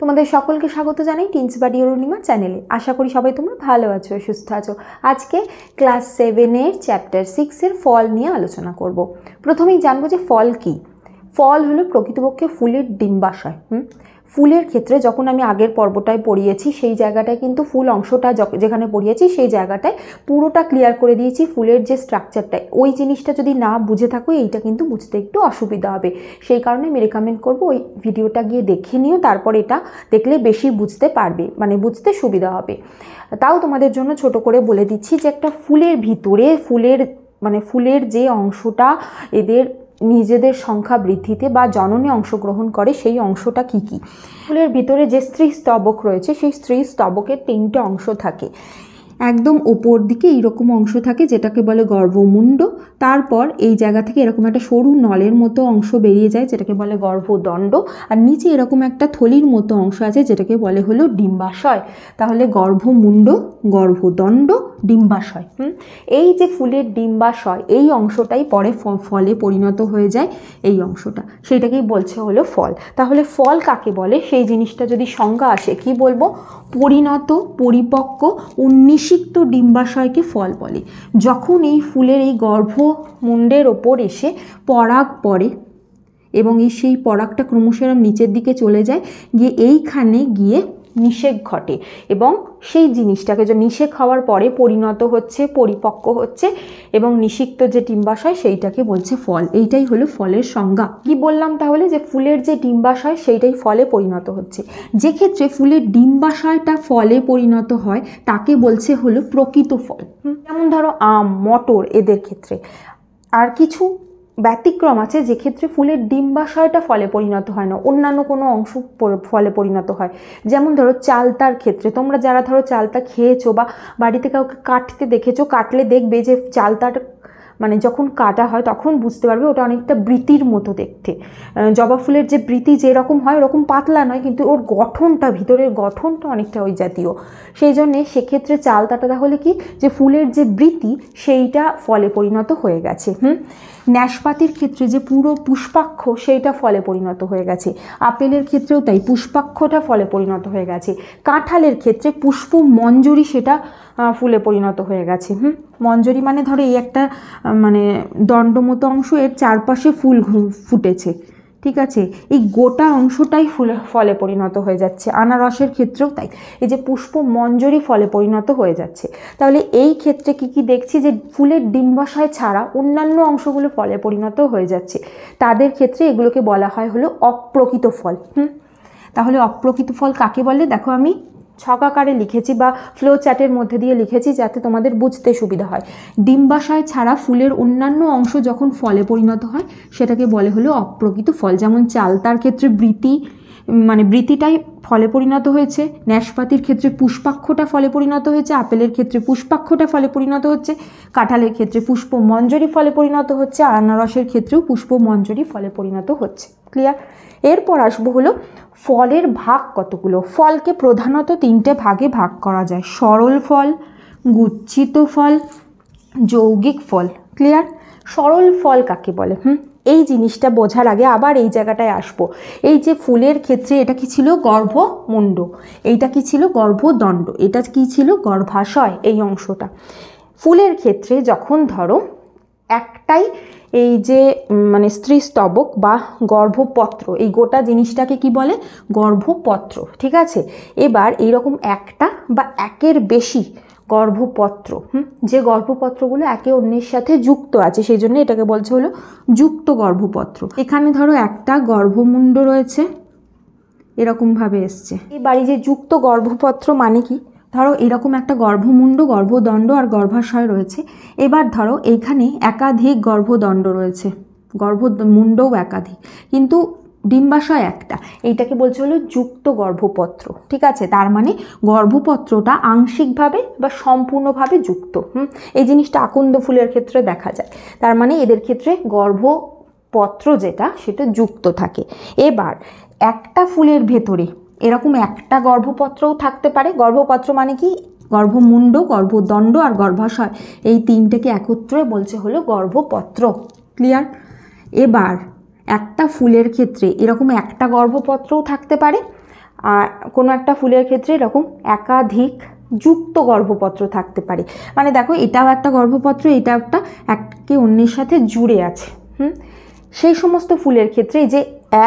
তোমাদের সকলকে স্বাগত জানাই টিনস বাড়ি অরুণিমা চ্যানেলে। আশা করি সবাই তোমরা ভালো আছো, সুস্থ আছো। আজকে ক্লাস 7-এর চ্যাপ্টার 6-এর ফল নিয়ে আলোচনা করব। প্রথমেই জানবো যে ফল কি। ফল হলো প্রকৃতপক্ষে ফুলের ডিম্বাশয়। ফুলের ক্ষেত্রে যখন আমি আগের পর্বটায় পড়িয়েছি সেই জায়গাটায় কিন্তু ফুল অংশটা যেখানে পড়িয়েছি সেই জায়গাটায় পুরোটা ক্লিয়ার করে দিয়েছি ফুলের যে স্ট্রাকচারটা। ওই জিনিসটা যদি না বুঝে থাকো এইটা কিন্তু বুঝতে একটু অসুবিধা হবে, সেই কারণে আমি রেকমেন্ড করবো ওই ভিডিওটা গিয়ে দেখে নিও, তারপর এটা দেখলে বেশি বুঝতে পারবে, মানে বুঝতে সুবিধা হবে। তাও তোমাদের জন্য ছোট করে বলে দিচ্ছি যে একটা ফুলের ভিতরে ফুলের যে অংশটা এদের নিজেদের সংখ্যা বৃদ্ধিতে বা জননে অংশগ্রহণ করে সেই অংশটা কি কি। ফুলের ভিতরে যে স্ত্রী স্তবক রয়েছে সেই স্ত্রী স্তবকের 3টে অংশ থাকে। একদম ওপর দিকে এইরকম অংশ থাকে যেটাকে বলে গর্ভমুণ্ড, তারপর এই জায়গা থেকে এরকম একটা সরু নলের মতো অংশ বেরিয়ে যায় যেটাকে বলে গর্ভদণ্ড, আর নিচে এরকম একটা থলির মতো অংশ আছে যেটাকে বলে হলো ডিম্বাশয়। তাহলে গর্ভমুণ্ড, গর্ভদণ্ড, ডিম্বাশয়। এই যে ফুলের ডিম্বাশয় এই অংশটাই পরে ফলে পরিণত হয়ে যায়, এই অংশটা সেইটাকেই বলছে হলো ফল। তাহলে ফল কাকে বলে সেই জিনিসটা যদি সংজ্ঞা আসে কি বলবো, পরিণত, পরিপক্ক ও নিষিক্ত ডিম্বাশয়কে ফল বলে। যখন এই ফুলের এই গর্ভমুণ্ডের ওপর এসে পরাগ পড়ে এবং সেই পরাগটা ক্রমশ নিচের দিকে চলে যায়, গিয়ে এইখানে গিয়ে নিষেক ঘটে এবং সেই জিনিসটাকে যে নিষেক হওয়ার পরে পরিণত হচ্ছে, পরিপক্ক হচ্ছে এবং নিষিক্ত যে ডিম্বাশয় সেইটাকে বলছে ফল। এইটাই হলো ফলের সংজ্ঞা। কি বললাম তাহলে, যে ফুলের যে ডিম্বাশয় সেইটাই ফলে পরিণত হচ্ছে। যে ক্ষেত্রে ফুলের ডিম্বাশয়টা ফলে পরিণত হয় তাকে বলছে হলো প্রকৃত ফল। যেমন ধরো আম, মটর, এদের ক্ষেত্রে। আর কিছু ব্যতিক্রম আছে যে ক্ষেত্রে ফুলের ডিম্বাশয়টা ফলে পরিণত হয় না, অন্যান্য কোনো অংশ ফলে পরিণত হয়। যেমন ধরো চালতার ক্ষেত্রে, তোমরা যারা ধরো চালতা খেয়েছো বা বাড়িতে কাউকে কাটতে দেখেছো, কাটলে দেখবে যে চালতার যখন কাটা হয় তখন বুঝতে পারবে ওটা অনেকটা বৃতির মতো দেখতে। জবা ফুলের যে বৃতি যেরকম হয় ওরকম পাতলা নয়, কিন্তু ওর গঠনটা, ভিতরের গঠনটা অনেকটা ওই জাতীয়। সেই জন্যে সেক্ষেত্রে চালতাটা তাহলে কি, যে ফুলের যে বৃতি সেইটা ফলে পরিণত হয়ে গেছে। ন্যাশপাতির ক্ষেত্রে যে পুরো পুষ্পাক্ষ সেইটা ফলে পরিণত হয়ে গেছে। আপেলের ক্ষেত্রেও তাই, পুষ্পাক্ষটা ফলে পরিণত হয়ে গেছে। কাঁঠালের ক্ষেত্রে পুষ্প মঞ্জরি সেটা ফুলে পরিণত হয়ে গেছে। মঞ্জরি ধরো এই একটা দণ্ড মতো অংশ, এর চারপাশে ফুল ফুটেছে, ঠিক আছে, এই গোটা অংশটাই ফলে পরিণত হয়ে যাচ্ছে। আনারসের ক্ষেত্রেও তাই, এই যে পুষ্প মঞ্জরি ফলে পরিণত হয়ে যাচ্ছে। তাহলে এই ক্ষেত্রে কি দেখছি, যে ফুলের ডিম্বাশয় ছাড়া অন্যান্য অংশগুলো ফলে পরিণত হয়ে যাচ্ছে, তাদের ক্ষেত্রে এগুলোকে বলা হয় হলো অপ্রকৃত ফল। তাহলে অপ্রকৃত ফল কাকে বলে দেখো, আমি ছকাকারে লিখেছি বা ফ্লো চ্যাটের মধ্যে দিয়ে লিখেছি যাতে তোমাদের বুঝতে সুবিধা হয়। ডিম্বাশয় ছাড়া ফুলের অন্যান্য অংশ যখন ফলে পরিণত হয় সেটাকে বলে হলো অপ্রকৃত ফল। যেমন চালতার ক্ষেত্রে বৃতিটাই ফলে পরিণত হয়েছে, ন্যাশপাতির ক্ষেত্রে পুষ্পাক্ষটা ফলে পরিণত হয়েছে, আপেলের ক্ষেত্রে পুষ্পাক্ষটা ফলে পরিণত হচ্ছে, কাঁঠালের ক্ষেত্রে পুষ্প মঞ্জরি ফলে পরিণত হচ্ছে, আর আনারসের ক্ষেত্রেও পুষ্প মঞ্জরি ফলে পরিণত হচ্ছে। ক্লিয়ার? এরপর আসবো হলো ফলের ভাগ কতগুলো। ফলকে প্রধানত 3টে ভাগে ভাগ করা যায়: সরল ফল, গুচ্ছিত ফল, যৌগিক ফল। ক্লিয়ার? সরল ফল কাকে বলে? এই জিনিসটা বোঝার আগে আবার এই জায়গাটায় আসবো। এই যে ফুলের ক্ষেত্রে এটা কি ছিল, গর্ভমুণ্ড, এইটা কি ছিল, গর্ভদণ্ড, এটা কি ছিল, গর্ভাশয়, এই অংশটা। ফুলের ক্ষেত্রে যখন ধরো একটাই এই যে স্ত্রী স্তবক বা গর্ভপত্র, এই গোটা জিনিসটাকে কি বলে, গর্ভপত্র, ঠিক আছে। এবার এইরকম একটা বা একের বেশি গর্ভপত্র, যে গর্ভপত্রগুলো একে অন্যের সাথে যুক্ত আছে সেই জন্য এটাকে বলছে হলো যুক্ত গর্ভপত্র। এখানে ধরো একটা গর্ভমুণ্ড রয়েছে, এরকমভাবে এসছে। এবার এই যে যুক্ত গর্ভপত্র মানে কি, ধরো এরকম একটা গর্ভমুণ্ড, গর্ভদণ্ড আর গর্ভাশয় রয়েছে। এবার ধরো এইখানে একাধিক গর্ভদণ্ড রয়েছে, গর্ভমুণ্ডও একাধিক, কিন্তু ডিম্বাশয় একটা, এইটাকে বলছে হলো যুক্ত গর্ভপত্র, ঠিক আছে। তার মানে গর্ভপত্রটা আংশিকভাবে বা সম্পূর্ণভাবে যুক্ত। এই জিনিসটা আকন্দ ফুলের ক্ষেত্রে দেখা যায়। তার মানে এদের ক্ষেত্রে গর্ভপত্র যেটা সেটা যুক্ত থাকে। এবার একটা ফুলের ভেতরে এরকম একটা গর্ভপত্রও থাকতে পারে। গর্ভপত্র মানে কি, গর্ভমুণ্ড, গর্ভদণ্ড আর গর্ভাশয়, এই 3টেকে একত্রে বলছে হলো গর্ভপত্র। ক্লিয়ার? এবার একটা ফুলের ক্ষেত্রে এরকম একটা গর্ভপত্রও থাকতে পারে, কোনো একটা ফুলের ক্ষেত্রে এরকম একাধিক যুক্ত গর্ভপত্র থাকতে পারে। মানে দেখো এটাও একটা গর্ভপত্র, এটাও একটা একে অন্যের সাথে জুড়ে আছে। সেই সমস্ত ফুলের ক্ষেত্রে যে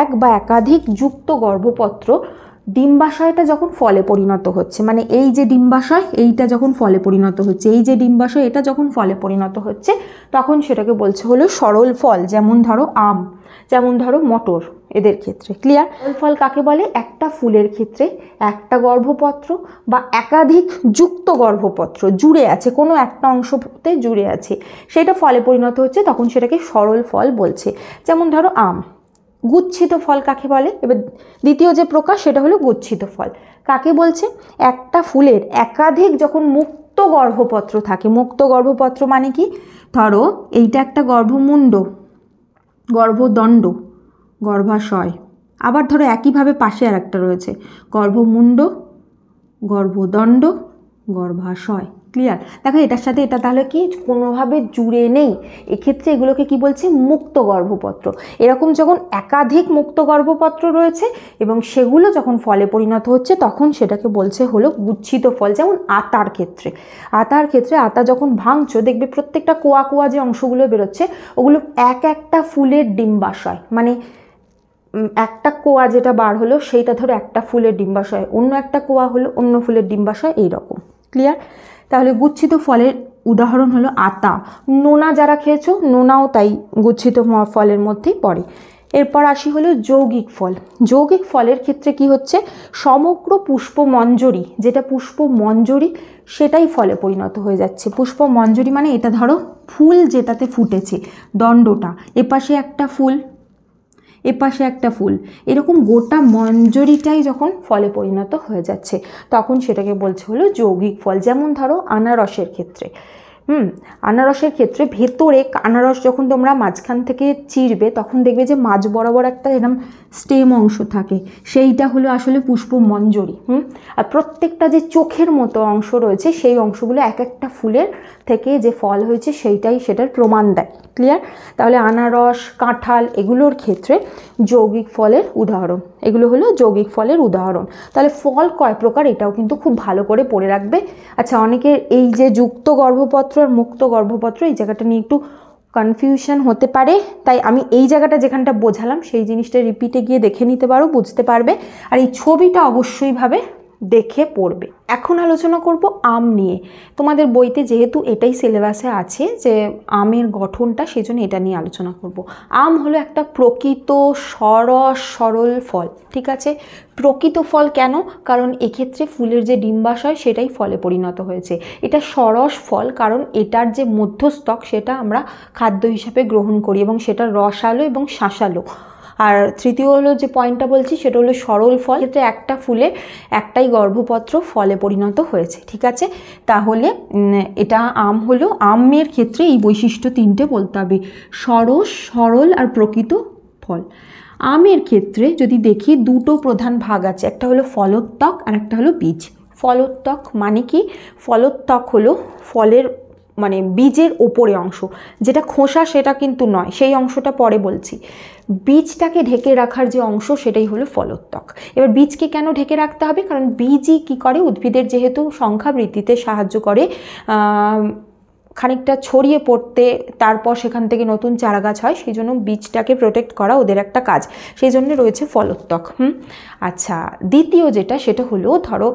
এক বা একাধিক যুক্ত গর্ভপত্র ডিম্বাশয়টা যখন ফলে পরিণত হচ্ছে, মানে এই যে ডিম্বাশয় এইটা যখন ফলে পরিণত হচ্ছে, এই যে ডিম্বাশয় এটা যখন ফলে পরিণত হচ্ছে, তখন সেটাকে বলছে হলো সরল ফল। যেমন ধরো আম, যেমন ধরো মটর, এদের ক্ষেত্রে। ক্লিয়ার? সরল ফল কাকে বলে? একটা ফুলের ক্ষেত্রে একটা গর্ভপত্র বা একাধিক যুক্ত গর্ভপত্র জুড়ে আছে, কোনো একটা অংশতে জুড়ে আছে, সেটা ফলে পরিণত হচ্ছে, তখন সেটাকে সরল ফল বলছে। যেমন ধরো আম। গুচ্ছিত ফল কাকে বলে? এবার দ্বিতীয় যে প্রকার সেটা হলো গুচ্ছিত ফল। কাকে বলছে? একটা ফুলের একাধিক যখন মুক্ত গর্ভপত্র থাকে। মুক্ত গর্ভপত্র মানে কি? ধরো এইটা একটা গর্ভমুণ্ড, গর্ভদণ্ড, গর্ভাশয়। আবার ধরো একইভাবে পাশে আর একটা রয়েছে, গর্ভমুণ্ড, গর্ভদণ্ড, গর্ভাশয়। ক্লিয়ার? দেখো এটার সাথে এটা তাহলে কি কোনোভাবে জুড়ে নেই, এক্ষেত্রে এগুলোকে কি বলছে? মুক্ত গর্ভপত্র। এরকম যখন একাধিক মুক্ত গর্ভপত্র রয়েছে এবং সেগুলো যখন ফলে পরিণত হচ্ছে, তখন সেটাকে বলছে হলো গুচ্ছিত ফল। যেমন আতার ক্ষেত্রে, আতার ক্ষেত্রে আতা যখন ভাঙছো দেখবে প্রত্যেকটা কোয়া কোয়া যে অংশগুলো বেরোচ্ছে ওগুলো এক একটা ফুলের ডিম্বাশয়। মানে একটা কোয়া যেটা বার হলো সেইটা ধরো একটা ফুলের ডিম্বাশয়, অন্য একটা কোয়া হলো অন্য ফুলের ডিম্বাশয়, এইরকম। ক্লিয়ার? তাহলে গুচ্ছিত ফলের উদাহরণ হলো আতা। নোনা যারা খেয়েছো, নোনাও তাই গুচ্ছিত ফলের মধ্যেই পড়ে। এরপর আসি হলো যৌগিক ফল। যৌগিক ফলের ক্ষেত্রে কি হচ্ছে? সমগ্র পুষ্পমঞ্জরি, যেটা পুষ্পমঞ্জরি সেটাই ফলে পরিণত হয়ে যাচ্ছে। পুষ্পমঞ্জরি মানে এটা ধরো ফুল যেটাতে ফুটেছে, দণ্ডটা, এপাশে একটা ফুল, এপাশে একটা ফুল, এরকম গোটা মঞ্জরিটাই যখন ফলে পরিণত হয়ে যাচ্ছে, তখন সেটাকে বলছে হলো যৌগিক ফল। যেমন ধরো আনারসের ক্ষেত্রে, আনারসের ক্ষেত্রে ভেতরে আনারস যখন তোমরা মাঝখান থেকে চিরবে তখন দেখবে যে মাঝ বরাবর একটা এরকম স্টেম অংশ থাকে, সেইটা হলো আসলে পুষ্পমঞ্জরি। আর প্রত্যেকটা যে চোখের মতো অংশ রয়েছে সেই অংশগুলো এক একটা ফুলের থেকে যে ফল হয়েছে সেইটাই সেটার প্রমাণ দেয়। ক্লিয়ার? তাহলে আনারস, কাঁঠাল এগুলোর ক্ষেত্রে যৌগিক ফলের উদাহরণ। এগুলো হলো যৌগিক ফলের উদাহরণ। তাহলে ফল কয় প্রকার এটাও কিন্তু খুব ভালো করে পড়ে রাখবে। আচ্ছা, অনেকের এই যে যুক্ত গর্ভপত্র আর মুক্ত গর্ভপত্র এই জায়গাটা নিয়ে একটু কনফিউশন হতে পারে, তাই আমি এই জায়গাটা যেখানটা বোঝালাম সেই জিনিসটা রিপিটে গিয়ে দেখে নিতে পারো, বুঝতে পারবে। আর এই ছবিটা অবশ্যই ভাবে দেখে পড়বে। এখন আলোচনা করব আম নিয়ে। তোমাদের বইতে যেহেতু এটাই সিলেবাসে আছে যে আমের গঠনটা, সেই জন্য এটা নিয়ে আলোচনা করব। আম হলো একটা প্রকৃত সরস সরল ফল। ঠিক আছে? প্রকৃত ফল কেন? কারণ এক্ষেত্রে ফুলের যে ডিম্বাশয় সেটাই ফলে পরিণত হয়েছে। এটা সরস ফল কারণ এটার যে মধ্যস্থক সেটা আমরা খাদ্য হিসাবে গ্রহণ করি এবং সেটা রসালো এবং শাঁসালো। আর তৃতীয় হলো যে পয়েন্টটা বলছি সেটা হলো সরল ফল। ক্ষেত্রে একটা ফুলে একটাই গর্ভপত্র ফলে পরিণত হয়েছে। ঠিক আছে? তাহলে এটা আম হলো, আমের ক্ষেত্রে এই বৈশিষ্ট্য তিনটে বলতে হবে, সরস, সরল আর প্রকৃত ফল। আমের ক্ষেত্রে যদি দেখি দুটো প্রধান ভাগ আছে, একটা হলো ফলোত্বক আর একটা হলো বীজ। ফলোত্বক মানে কি? ফলোত্বক হলো ফলের মানে বীজের ওপরে অংশ, যেটা খোসা সেটা কিন্তু নয়, সেই অংশটা পরে বলছি। বীজটাকে ঢেকে রাখার যে অংশ সেটাই হলো ফলোত্বক। এবার বীজকে কেন ঢেকে রাখতে হবে? কারণ বীজই কী করে? উদ্ভিদের যেহেতু সংখ্যা বৃদ্ধিতে সাহায্য করে, খানিকটা ছড়িয়ে পড়তে, তারপর সেখান থেকে নতুন চারাগাছ হয়, সেই জন্য বীজটাকে প্রোটেক্ট করা ওদের একটা কাজ, সেই জন্য রয়েছে ফলোত্বক। আচ্ছা, দ্বিতীয় যেটা সেটা হলো ধরো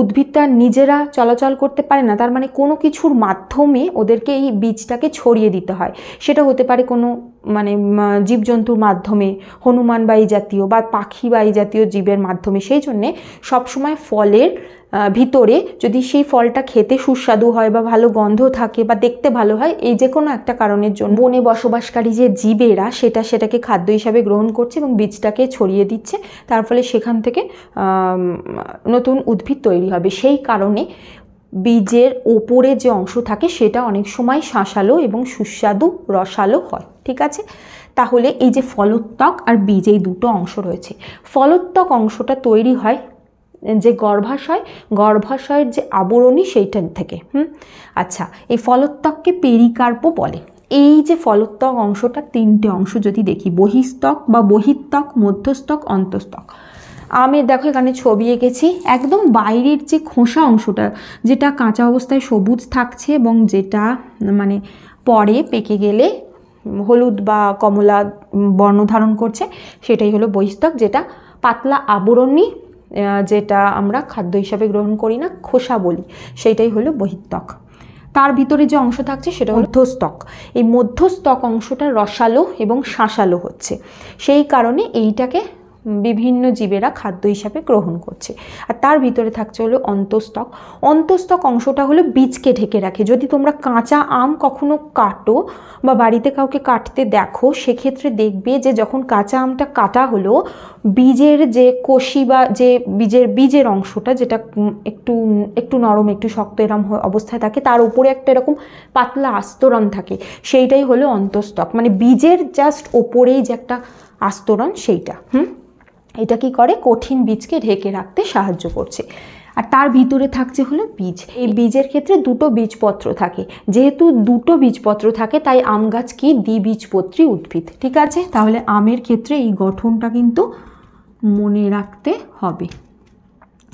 উদ্ভিদটা নিজেরা চলাচল করতে পারে না, তার মানে কোনো কিছুর মাধ্যমে ওদেরকে এই বীজটাকে ছড়িয়ে দিতে হয়। সেটা হতে পারে কোনো মানে জীবজন্তুর মাধ্যমে, হনুমান বাই জাতীয় বা পাখি বাই জাতীয় জীবের মাধ্যমে। সেই জন্যে সবসময় ফলের ভিতরে যদি সেই ফলটা খেতে সুস্বাদু হয় বা ভালো গন্ধ থাকে বা দেখতে ভালো হয়, এই যে কোনো একটা কারণের জন্য বনে বসবাসকারী যে জীবেরা সেটাকে খাদ্য হিসাবে গ্রহণ করছে এবং বীজটাকে ছড়িয়ে দিচ্ছে, তার ফলে সেখান থেকে নতুন উদ্ভিদ তৈরি হবে। সেই কারণে বীজের ওপরে যে অংশ থাকে সেটা অনেক সময় শাঁসালো এবং সুস্বাদু রসালো হয়। ঠিক আছে? তাহলে এই যে ফলোত্বক আর বীজ এই দুটো অংশ রয়েছে। ফলোত্বক অংশটা তৈরি হয় যে গর্ভাশয়ের যে আবরণী সেইটার থেকে। আচ্ছা, এই ফলোত্বককে পেরিকার্পও বলে। এই যে ফলোত্বক অংশটা তিনটে অংশ যদি দেখি, বহিস্তক বা বহিত্বক, মধ্যস্তক, অন্তস্তক। আমের দেখো এখানে ছবি এঁকেছি, একদম বাইরের যে খোসা অংশটা যেটা কাঁচা অবস্থায় সবুজ থাকছে এবং যেটা মানে পরে পেকে গেলে হলুদ বা কমলা বর্ণ ধারণ করছে, সেটাই হলো বহিঃস্থক। যেটা পাতলা আবরণী, যেটা আমরা খাদ্য হিসাবে গ্রহণ করি না, খোসা বলি, সেইটাই হলো বহিঃস্থক। তার ভিতরে যে অংশ থাকছে সেটা মধ্যস্থক। এই মধ্যস্থক অংশটা রসালো এবং শাঁসালো হচ্ছে, সেই কারণে এইটাকে বিভিন্ন জীবেরা খাদ্য হিসাবে গ্রহণ করছে। আর তার ভিতরে থাকছে হলো অন্তঃস্থক। অন্তঃস্থক অংশটা হলো বীজকে ঢেকে রাখে। যদি তোমরা কাঁচা আম কখনো কাটো বা বাড়িতে কাউকে কাটতে দেখো, সেক্ষেত্রে দেখবে যে যখন কাঁচা আমটা কাটা হলো, বীজের যে কষি বা যে বীজের অংশটা, যেটা একটু একটু নরম একটু শক্ত এরম অবস্থায় থাকে, তার উপরে একটা এরকম পাতলা আস্তরণ থাকে, সেইটাই হলো অন্তঃস্থক। মানে বীজের জাস্ট ওপরেই যে একটা আস্তরণ, সেইটা এটা কি করে, কঠিন বীজকে ঢেকে রাখতে সাহায্য করছে। আর তার ভিতরে থাকছে হলো বীজ। এই বীজের ক্ষেত্রে দুটো বীজপত্র থাকে। যেহেতু দুটো বীজপত্র থাকে, তাই আম গাছ কি দ্বিবীজপত্রী উদ্ভিদ। ঠিক আছে, তাহলে আমের ক্ষেত্রে এই গঠনটা কিন্তু মনে রাখতে হবে।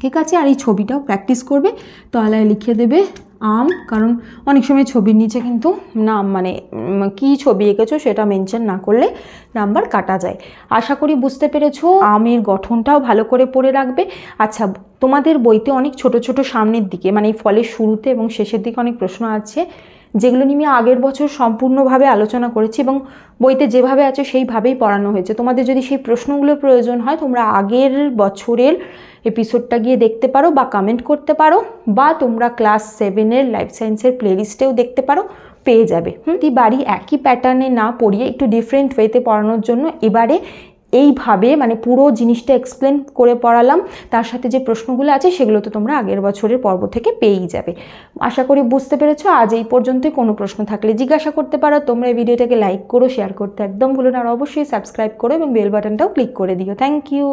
ঠিক আছে, আর এই ছবিটাও প্র্যাকটিস করবে। তলায় লিখে দেবে আম, কারণ অনেক সময় ছবির নিচে কিন্তু নাম মানে কি ছবি এঁকেছো সেটা মেনশন না করলে নাম্বার কাটা যায়। আশা করি বুঝতে পেরেছো। আমের গঠনটাও ভালো করে পড়ে রাখবে। আচ্ছা, তোমাদের বইতে অনেক ছোট ছোট সামনের দিকে মানে এই ফলের শুরুতে এবং শেষের দিকে অনেক প্রশ্ন আছে, যেগুলো নিয়ে আমি আগের বছর সম্পূর্ণভাবে আলোচনা করেছি এবং বইতে যেভাবে আছে সেইভাবেই পড়ানো হয়েছে। তোমাদের যদি সেই প্রশ্নগুলোর প্রয়োজন হয়, তোমরা আগের বছরের এপিসোডটা গিয়ে দেখতে পারো বা কমেন্ট করতে পারো, বা তোমরা ক্লাস 7-এর লাইফ সায়েন্সের প্লেলিস্টেও দেখতে পারো, পেয়ে যাবে। বাড়ি একই প্যাটার্নে না পড়িয়ে একটু ডিফারেন্ট ওয়েতে পড়ানোর জন্য এবারে এইভাবে মানে পুরো জিনিসটা এক্সপ্লেন করে পড়ালাম। তার সাথে যে প্রশ্নগুলো আছে সেগুলো তো তোমরা আগের বছরের পর্ব থেকে পেয়েই যাবে। আশা করি বুঝতে পেরেছো। আজ এই পর্যন্তই। কোনো প্রশ্ন থাকলে জিজ্ঞাসা করতে পারো। তোমরা এই ভিডিওটাকে লাইক করো, শেয়ার করতে একদম ভুলো না, আর অবশ্যই সাবস্ক্রাইব করো এবং বেল বাটনটাও ক্লিক করে দিও। Thank you.